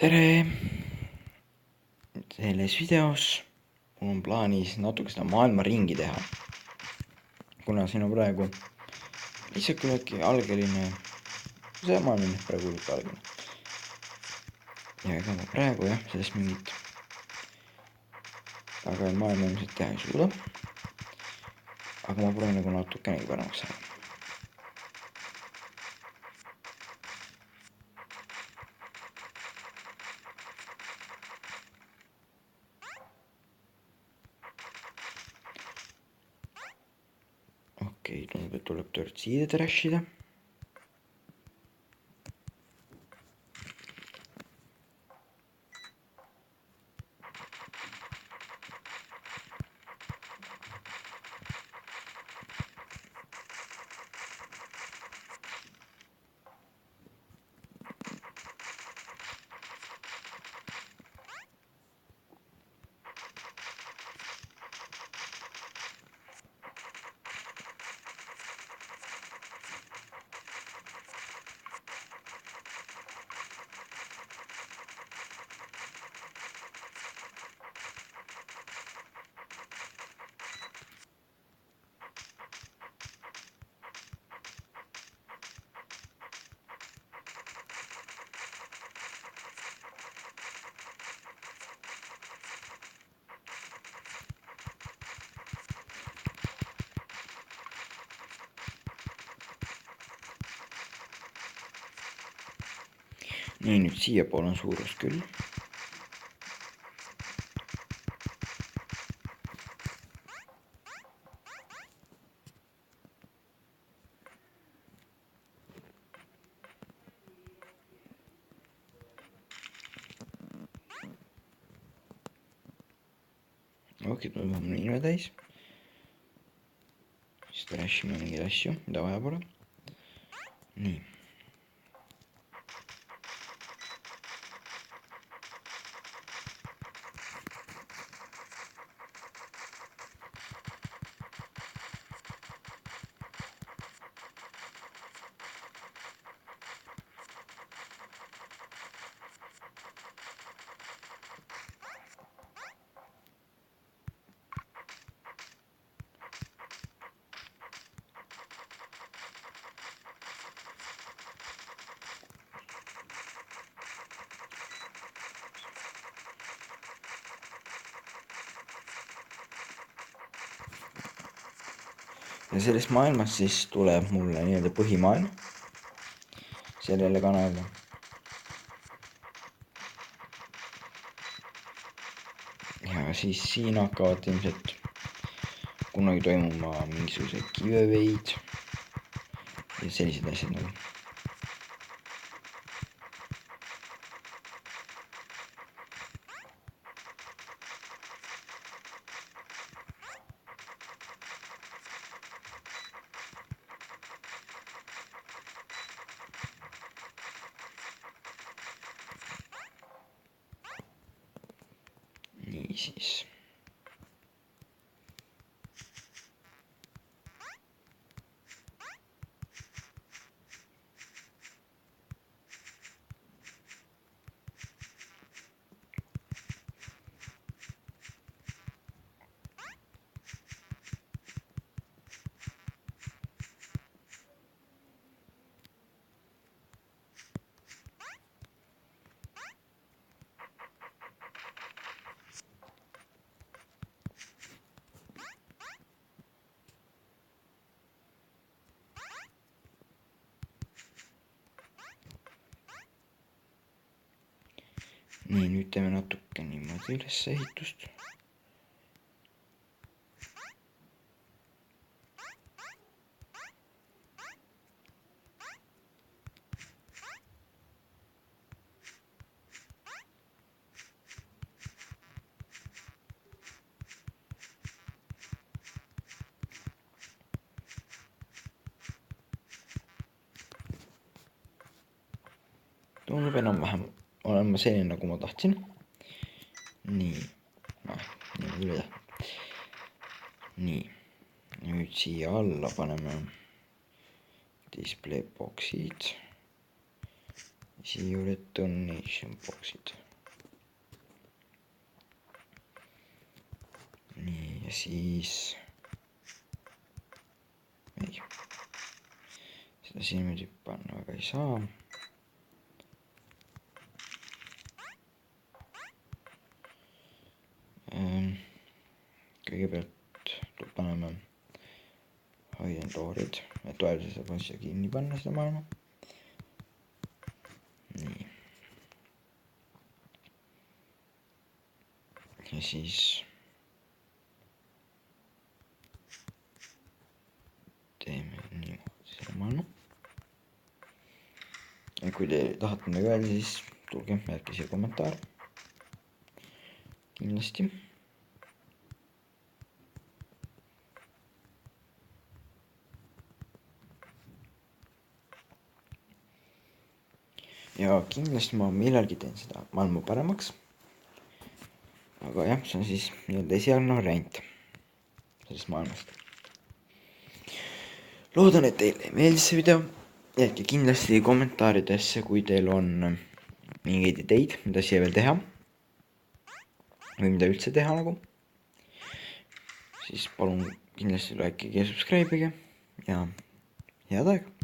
tere! Selles videos mul on plaanis natuke seda maailma ringi teha, kuna siin on praegu lihtsalt küllaltki algeline, see maailm on praegu küllaltki algeline ja ega ma praegu jah, sellest mingit väga maailma ilmselt teha ei suuda, aga ma proovin nagu natukenegi paremaks saada. Okei, tundub, et tuleb tortsiide trashida. Nii, nüüd siiapoole on suurus küll. Okei, tuleb mul nime täis. Siis trashime mingeid asju, mida vaja pole. Nii. Ja sellest maailmast siis tuleb mulle nii-öelda põhimaailm sellele kanalile. Ja siis siin hakkavad ilmselt kunagi toimuma mingisugused giveaway'd ja sellised asjad nagu. Niisiis. Nii, nüüd teeme natuke niimoodi ülesehitust. Tundub enam-vähem olen ma selline, nagu ma tahtsin. Nii, niimoodi üle. Nii, nüüd siia alla paneme display box'id siia donation box'id. nii, ja siis ei, seda siin niimoodi panna väga ei saa. kõigepealt paneme high and low'id, et toel saab asja kinni panna seda maailma. nii. ja siis teeme niimoodi selle maailma. ja kui te tahate midagi öelda, siis tulge, jätke siia kommentaar. kindlasti. ja kindlasti ma millalgi teen seda maailma paremaks. aga jah, see on siis nii-öelda esialgne variant sellest maailmast. loodan, et teile meeldis see video. jätke kindlasti kommentaaridesse, kui teil on mingeid ideid, mida siia veel teha. või mida üldse teha nagu. siis palun kindlasti likeige ja subscribe'ige ja head aega.